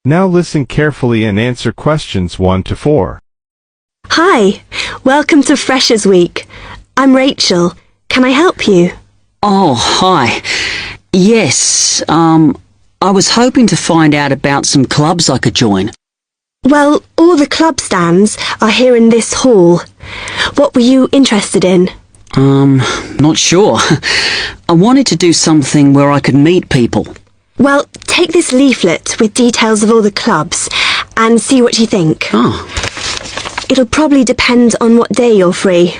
Now listen carefully and answer questions 1 to 4. Hi, welcome to Freshers Week. I'm Rachel. Can I help you? Oh, hi. Yes, I was hoping to find out about some clubs I could join. Well, all the club stands are here in this hall. What were you interested in? Not sure. I wanted to do something where I could meet people. Well, take this leaflet with details of all the clubs and see what you think. Oh, It'll probably depend on what day you're free.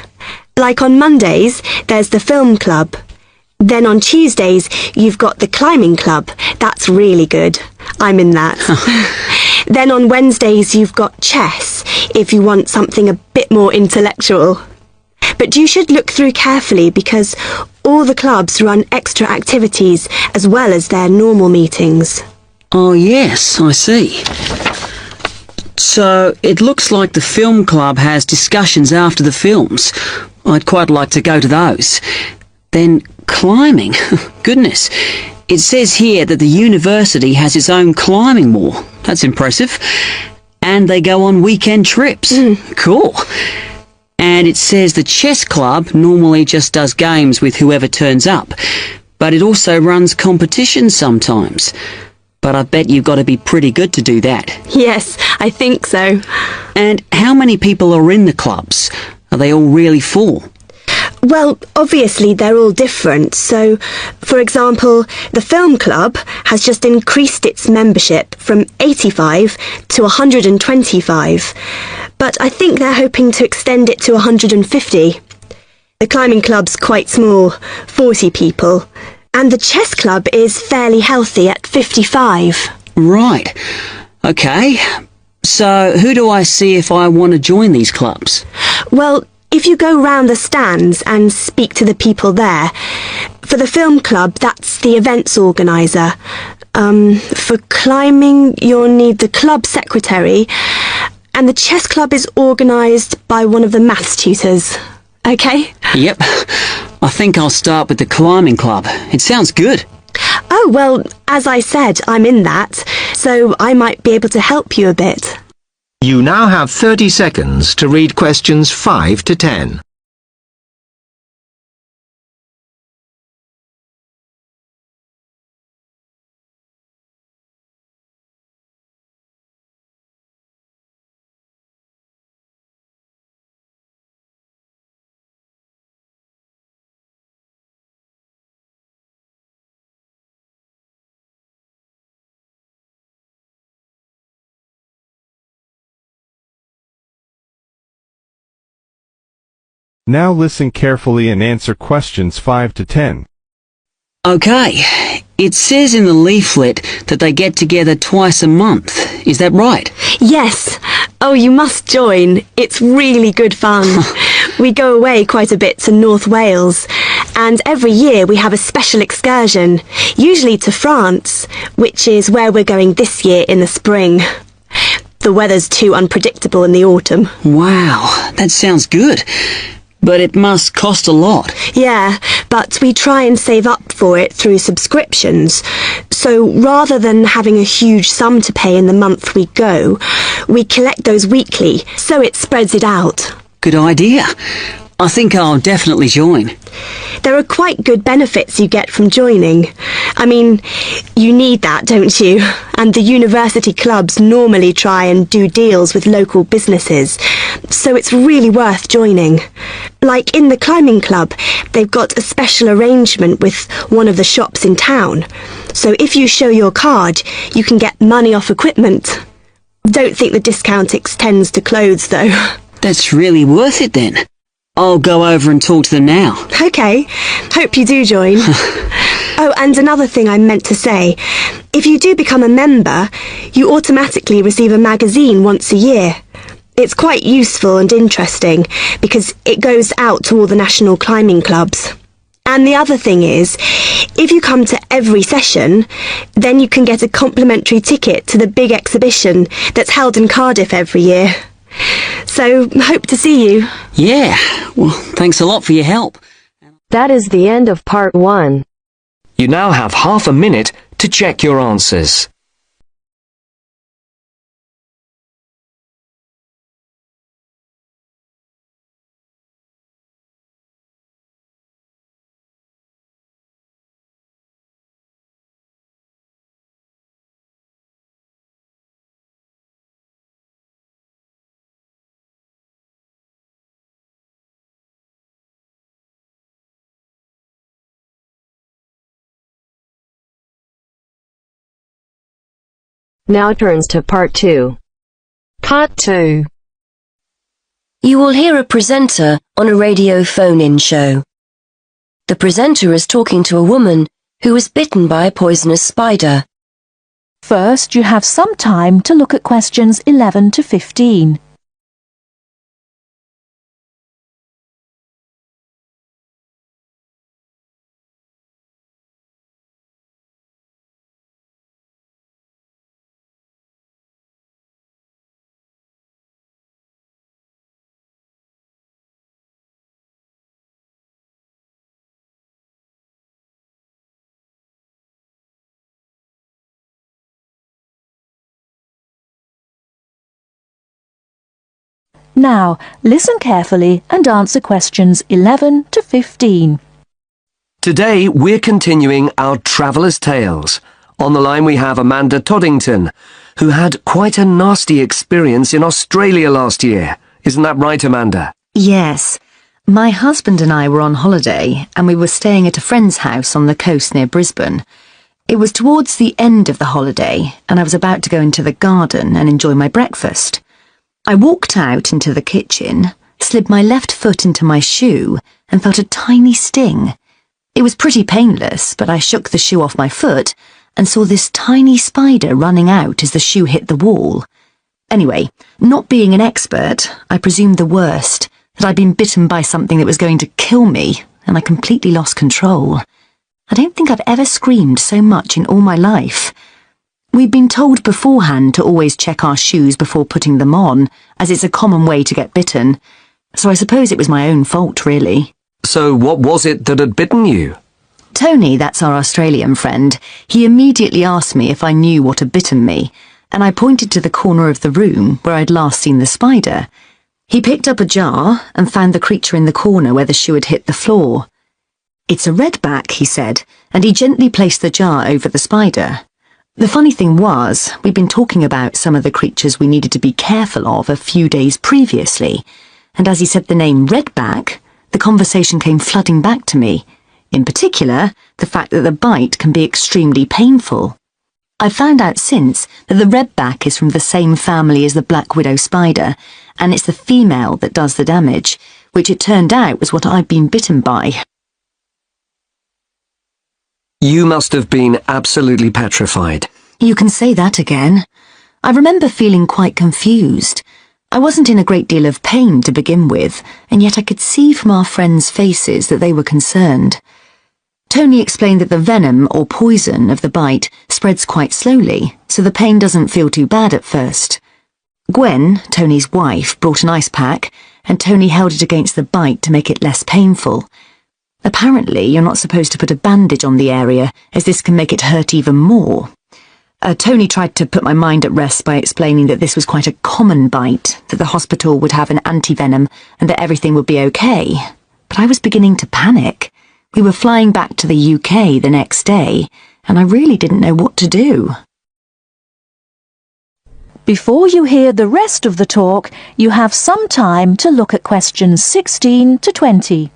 Like on Mondays, there's the film club. Then on Tuesdays, you've got the climbing club. That's really good. I'm in that. Then on Wednesdays, you've got chess, if you want something a bit more intellectual. But you should look through carefully because all the clubs run extra activities as well as their normal meetings. oh yes, I see. So, it looks like the film club has discussions after the films. I'd quite like to go to those. Then climbing. Goodness. It says here that the university has its own climbing wall. That's impressive. And they go on weekend trips. Cool. And it says the chess club normally just does games with whoever turns up. But it also runs competitions sometimes. But I bet you've got to be pretty good to do that. Yes, I think so. And how many people are in the clubs? Are they all really full? Well, obviously they're all different. So, for example, the film club has just increased its membership from 85 to 125. But I think they're hoping to extend it to 150. The climbing club's quite small, 40 people. And the chess club is fairly healthy at 55. Right. Okay. So, who do I see if I want to join these clubs? Well, if you go round the stands and speak to the people there, for the film club, that's the events organiser. For climbing, you'll need the club secretary, and the chess club is organised by one of the maths tutors. Okay? Yep. I think I'll start with the climbing club. It sounds good. Oh, well, as I said, I'm in that, so I might be able to help you a bit. You now have 30 seconds to read questions 5 to 10. Now listen carefully and answer questions 5 to 10. Okay. It says in the leaflet that they get together twice a month. Is that right? Yes. Oh, you must join. It's really good fun. We go away quite a bit to North Wales, and every year we have a special excursion, usually to France, which is where we're going this year in the spring. The weather's too unpredictable in the autumn. Wow, that sounds good. But it must cost a lot. Yeah, but we try and save up for it through subscriptions. So rather than having a huge sum to pay in the month we go, we collect those weekly, so it spreads it out. Good idea. I think I'll definitely join. There are quite good benefits you get from joining. I mean, you need that, don't you? And the university clubs normally try and do deals with local businesses, so it's really worth joining. Like in the climbing club, they've got a special arrangement with one of the shops in town. So if you show your card, you can get money off equipment. Don't think the discount extends to clothes, though. That's really worth it then. I'll go over and talk to them now. Okay, hope you do join. Oh, and another thing I meant to say. If you do become a member, you automatically receive a magazine once a year. It's quite useful and interesting because it goes out to all the national climbing clubs. And the other thing is, if you come to every session, then you can get a complimentary ticket to the big exhibition that's held in Cardiff every year. So, hope to see you. Yeah, well, thanks a lot for your help. That is the end of part 1. You now have half a minute to check your answers. Now turns to part 2. Part 2. You will hear a presenter on a radio phone-in show. The presenter is talking to a woman who was bitten by a poisonous spider. First, you have some time to look at questions 11 to 15. Now, listen carefully and answer questions 11 to 15. Today we're continuing our Traveller's Tales. On the line we have Amanda Toddington, who had quite a nasty experience in Australia last year. Isn't that right, Amanda? Yes. My husband and I were on holiday and we were staying at a friend's house on the coast near Brisbane. It was towards the end of the holiday and I was about to go into the garden and enjoy my breakfast. I walked out into the kitchen, slid my left foot into my shoe and felt a tiny sting. It was pretty painless, but I shook the shoe off my foot and saw this tiny spider running out as the shoe hit the wall. Anyway, not being an expert, I presumed the worst, that I'd been bitten by something that was going to kill me, and I completely lost control. I don't think I've ever screamed so much in all my life. We'd been told beforehand to always check our shoes before putting them on, as it's a common way to get bitten. So I suppose it was my own fault, really. So what was it that had bitten you? Tony, that's our Australian friend, he immediately asked me if I knew what had bitten me, and I pointed to the corner of the room where I'd last seen the spider. He picked up a jar and found the creature in the corner where the shoe had hit the floor. "It's a redback," he said, and he gently placed the jar over the spider. The funny thing was, we'd been talking about some of the creatures we needed to be careful of a few days previously, and as he said the name redback, the conversation came flooding back to me. In particular, the fact that the bite can be extremely painful. I've found out since that the redback is from the same family as the black widow spider, and it's the female that does the damage, which it turned out was what I'd been bitten by. You must have been absolutely petrified. You can say that again. I remember feeling quite confused. I wasn't in a great deal of pain to begin with, and yet I could see from our friends' faces that they were concerned. Tony explained that the venom or poison of the bite spreads quite slowly, so the pain doesn't feel too bad at first. Gwen, Tony's wife, brought an ice pack, and Tony held it against the bite to make it less painful. Apparently, you're not supposed to put a bandage on the area, as this can make it hurt even more. Tony tried to put my mind at rest by explaining that this was quite a common bite, that the hospital would have an antivenom, and that everything would be okay. But I was beginning to panic. We were flying back to the UK the next day, and I really didn't know what to do. Before you hear the rest of the talk, you have some time to look at questions 16 to 20.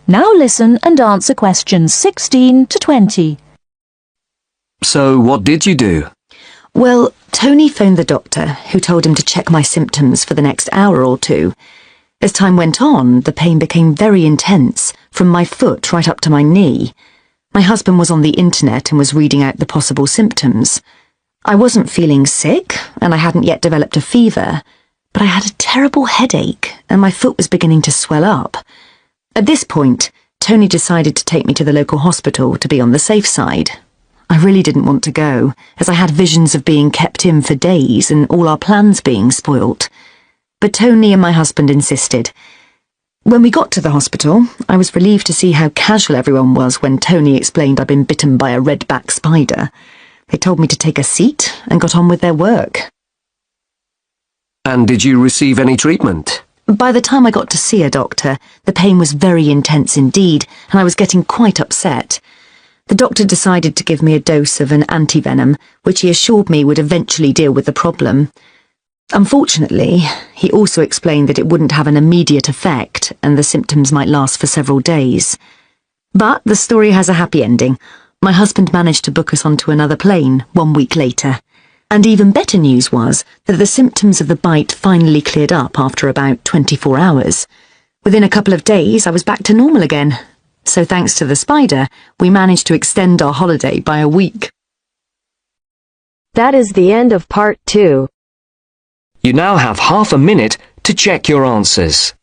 Now listen and answer questions 16 to 20. So what did you do? Well, Tony phoned the doctor, who told him to check my symptoms for the next hour or two. As time went on, the pain became very intense, from my foot right up to my knee. My husband was on the internet and was reading out the possible symptoms. I wasn't feeling sick, and I hadn't yet developed a fever, but I had a terrible headache, and my foot was beginning to swell up. At this point, Tony decided to take me to the local hospital to be on the safe side. I really didn't want to go, as I had visions of being kept in for days and all our plans being spoilt. But Tony and my husband insisted. When we got to the hospital, I was relieved to see how casual everyone was when Tony explained I'd been bitten by a redback spider. They told me to take a seat and got on with their work. And did you receive any treatment? By the time I got to see a doctor, the pain was very intense indeed, and I was getting quite upset. The doctor decided to give me a dose of an antivenom, which he assured me would eventually deal with the problem. Unfortunately, he also explained that it wouldn't have an immediate effect and the symptoms might last for several days. But the story has a happy ending. My husband managed to book us onto another plane 1 week later. And even better news was that the symptoms of the bite finally cleared up after about 24 hours. Within a couple of days, I was back to normal again. So thanks to the spider, we managed to extend our holiday by a week. That is the end of part 2. You now have half a minute to check your answers.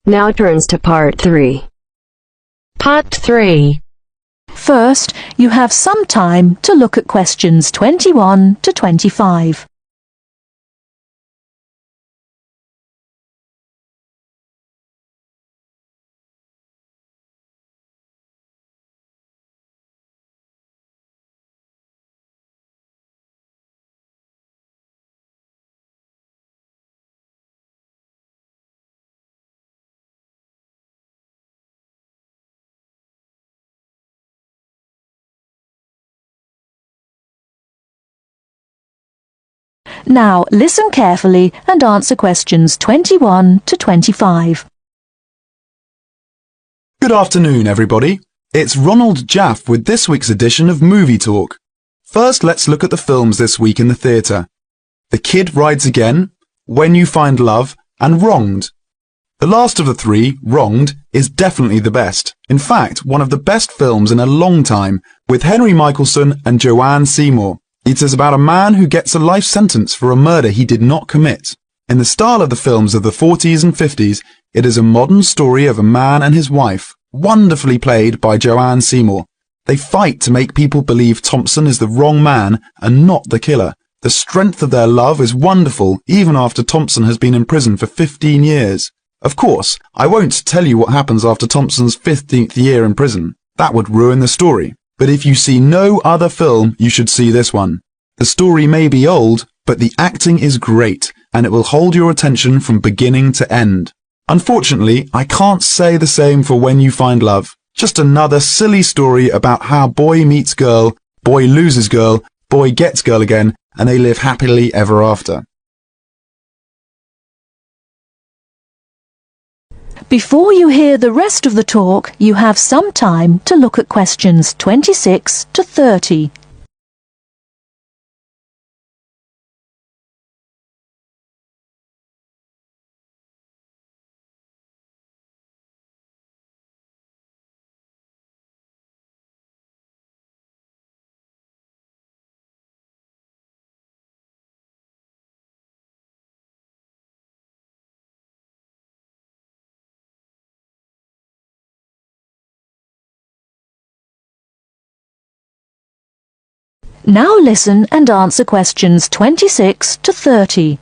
Now turns to part 3. Part 3. First, you have some time to look at questions 21 to 25. Now listen carefully and answer questions 21 to 25. Good afternoon, everybody. It's Ronald Jaff with this week's edition of Movie Talk. First, let's look at the films this week in the theatre. The Kid Rides Again, When You Find Love, and Wronged. The last of the three, Wronged, is definitely the best. In fact, one of the best films in a long time, with Henry Michelson and Joanne Seymour. It is about a man who gets a life sentence for a murder he did not commit. In the style of the films of the 40s and 50s, it is a modern story of a man and his wife, wonderfully played by Joanne Seymour. They fight to make people believe Thompson is the wrong man and not the killer. The strength of their love is wonderful, even after Thompson has been in prison for 15 years. Of course, I won't tell you what happens after Thompson's 15th year in prison. That would ruin the story. But if you see no other film, you should see this one. The story may be old, but the acting is great, and it will hold your attention from beginning to end. Unfortunately, I can't say the same for When You Find Love. Just another silly story about how boy meets girl, boy loses girl, boy gets girl again, and they live happily ever after. Before you hear the rest of the talk, you have some time to look at questions 26 to 30. Now listen and answer questions 26 to 30.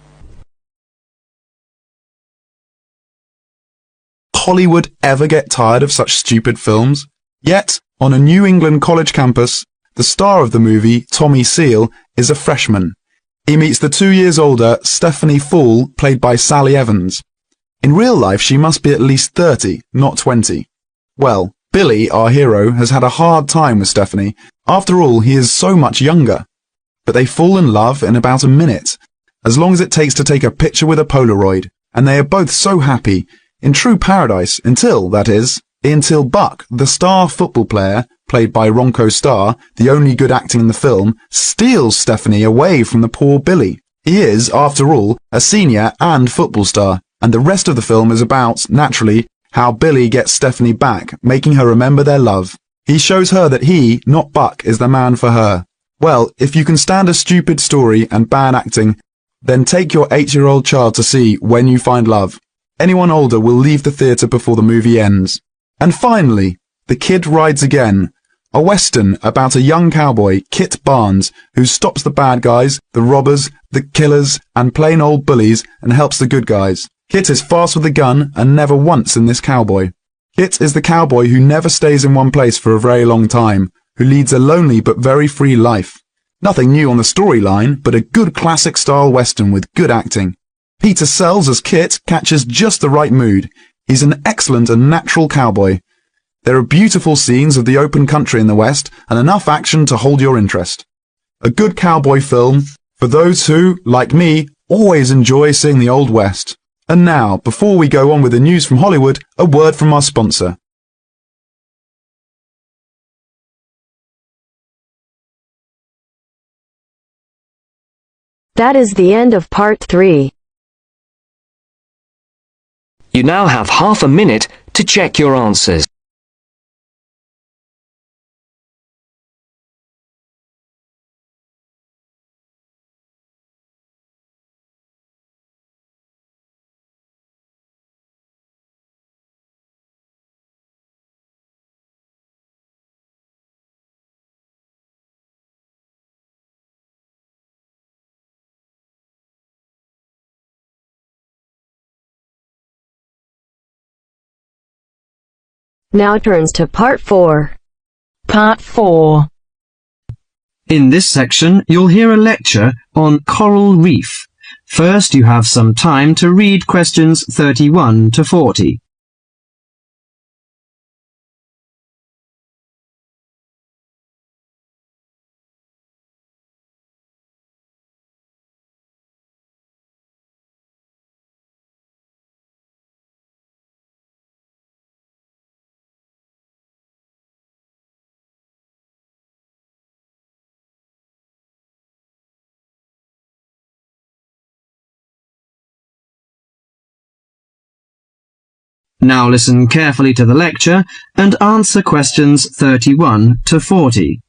Hollywood ever get tired of such stupid films? Yet, on a New England college campus, the star of the movie, Tommy Seal, is a freshman. He meets the 2 years older Stephanie Fool, played by Sally Evans. In real life, she must be at least 30, not 20. Well, Billy, our hero, has had a hard time with Stephanie. After all, he is so much younger. But they fall in love in about a minute, as long as it takes to take a picture with a Polaroid, and they are both so happy, in true paradise, until Buck, the star football player, played by Ronco Starr, the only good acting in the film, steals Stephanie away from the poor Billy. He is, after all, a senior and football star, and the rest of the film is about, naturally, how Billy gets Stephanie back, making her remember their love. He shows her that he, not Buck, is the man for her. Well, if you can stand a stupid story and bad acting, then take your 8-year-old child to see When You Find Love. Anyone older will leave the theatre before the movie ends. And finally, The Kid Rides Again, a western about a young cowboy, Kit Barnes, who stops the bad guys, the robbers, the killers, and plain old bullies and helps the good guys. Kit is fast with a gun and never once in this cowboy. Kit is the cowboy who never stays in one place for a very long time, who leads a lonely but very free life. Nothing new on the storyline, but a good classic-style western with good acting. Peter Sells as Kit catches just the right mood. He's an excellent and natural cowboy. There are beautiful scenes of the open country in the West and enough action to hold your interest. A good cowboy film for those who, like me, always enjoy seeing the Old West. And now, before we go on with the news from Hollywood, a word from our sponsor. That is the end of part 3. You now have half a minute to check your answers. Now turns to part 4. Part 4. In this section, you'll hear a lecture on coral reef. First, you have some time to read questions 31 to 40. Now listen carefully to the lecture and answer questions 31 to 40.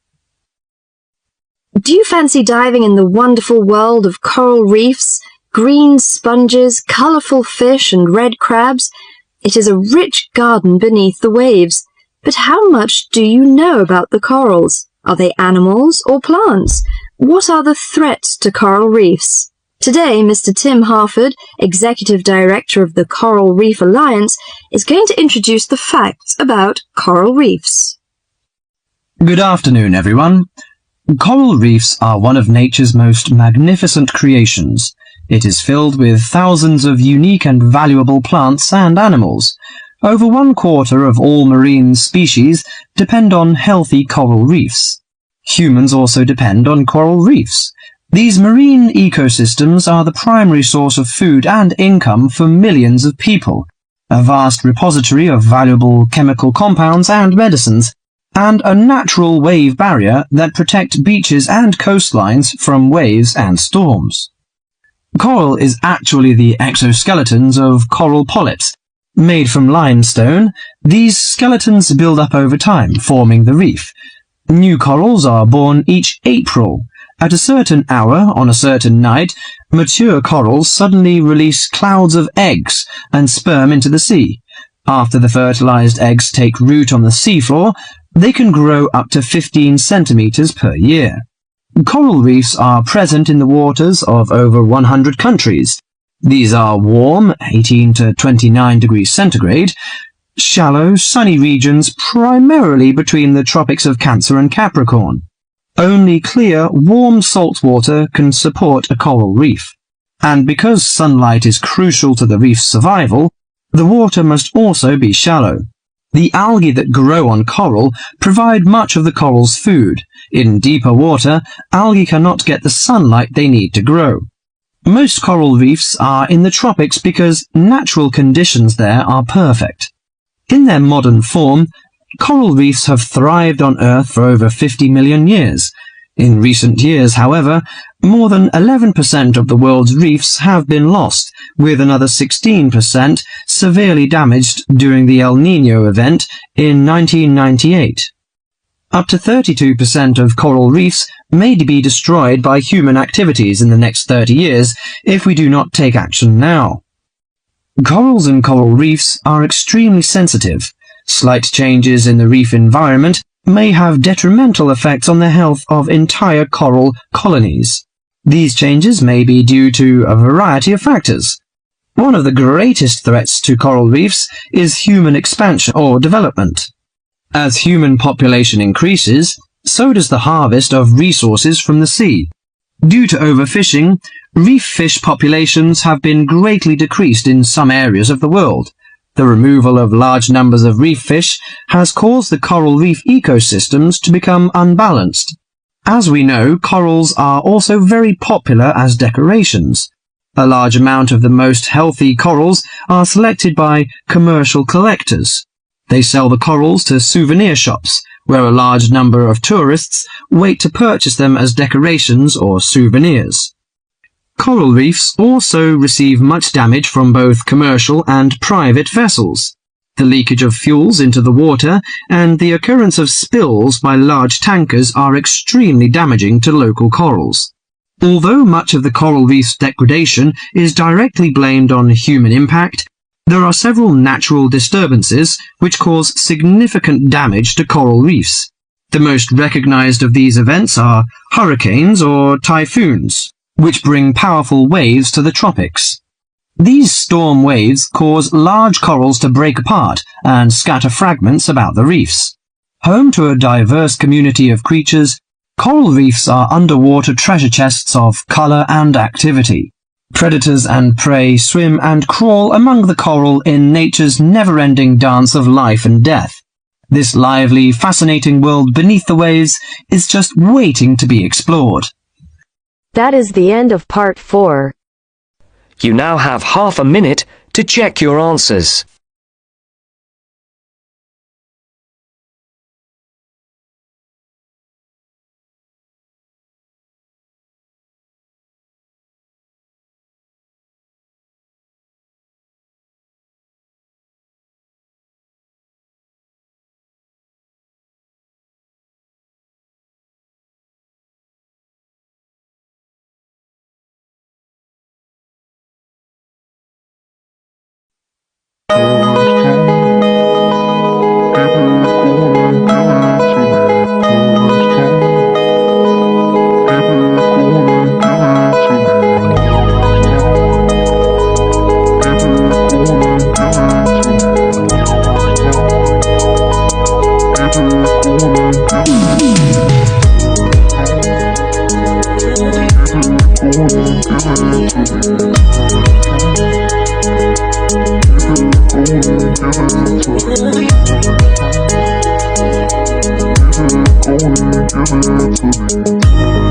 Do you fancy diving in the wonderful world of coral reefs, green sponges, colourful fish and red crabs? It is a rich garden beneath the waves. But how much do you know about the corals? Are they animals or plants? What are the threats to coral reefs? Today, Mr. Tim Harford, Executive Director of the Coral Reef Alliance, is going to introduce the facts about coral reefs. Good afternoon, everyone. Coral reefs are one of nature's most magnificent creations. It is filled with thousands of unique and valuable plants and animals. Over 1/4 of all marine species depend on healthy coral reefs. Humans also depend on coral reefs. These marine ecosystems are the primary source of food and income for millions of people, a vast repository of valuable chemical compounds and medicines, and a natural wave barrier that protect beaches and coastlines from waves and storms. Coral is actually the exoskeletons of coral polyps. Made from limestone, these skeletons build up over time, forming the reef. New corals are born each April. At a certain hour, on a certain night, mature corals suddenly release clouds of eggs and sperm into the sea. After the fertilized eggs take root on the seafloor, they can grow up to 15 centimeters per year. Coral reefs are present in the waters of over 100 countries. These are warm, 18 to 29 degrees centigrade, shallow, sunny regions primarily between the tropics of Cancer and Capricorn. Only clear, warm salt water can support a coral reef. And because sunlight is crucial to the reef's survival, the water must also be shallow. The algae that grow on coral provide much of the coral's food. In deeper water, algae cannot get the sunlight they need to grow. Most coral reefs are in the tropics because natural conditions there are perfect. In their modern form, coral reefs have thrived on Earth for over 50 million years. In recent years, however, more than 11% of the world's reefs have been lost, with another 16% severely damaged during the El Niño event in 1998. Up to 32% of coral reefs may be destroyed by human activities in the next 30 years if we do not take action now. Corals and coral reefs are extremely sensitive. Slight changes in the reef environment may have detrimental effects on the health of entire coral colonies. These changes may be due to a variety of factors. One of the greatest threats to coral reefs is human expansion or development. As human population increases, so does the harvest of resources from the sea. Due to overfishing, reef fish populations have been greatly decreased in some areas of the world. The removal of large numbers of reef fish has caused the coral reef ecosystems to become unbalanced. As we know, corals are also very popular as decorations. A large amount of the most healthy corals are selected by commercial collectors. They sell the corals to souvenir shops, where a large number of tourists wait to purchase them as decorations or souvenirs. Coral reefs also receive much damage from both commercial and private vessels. The leakage of fuels into the water and the occurrence of spills by large tankers are extremely damaging to local corals. Although much of the coral reef's degradation is directly blamed on human impact, there are several natural disturbances which cause significant damage to coral reefs. The most recognized of these events are hurricanes or typhoons, which bring powerful waves to the tropics. These storm waves cause large corals to break apart and scatter fragments about the reefs. Home to a diverse community of creatures, coral reefs are underwater treasure chests of color and activity. Predators and prey swim and crawl among the coral in nature's never-ending dance of life and death. This lively, fascinating world beneath the waves is just waiting to be explored. That is the end of part 4. You now have half a minute to check your answers. Give it to me.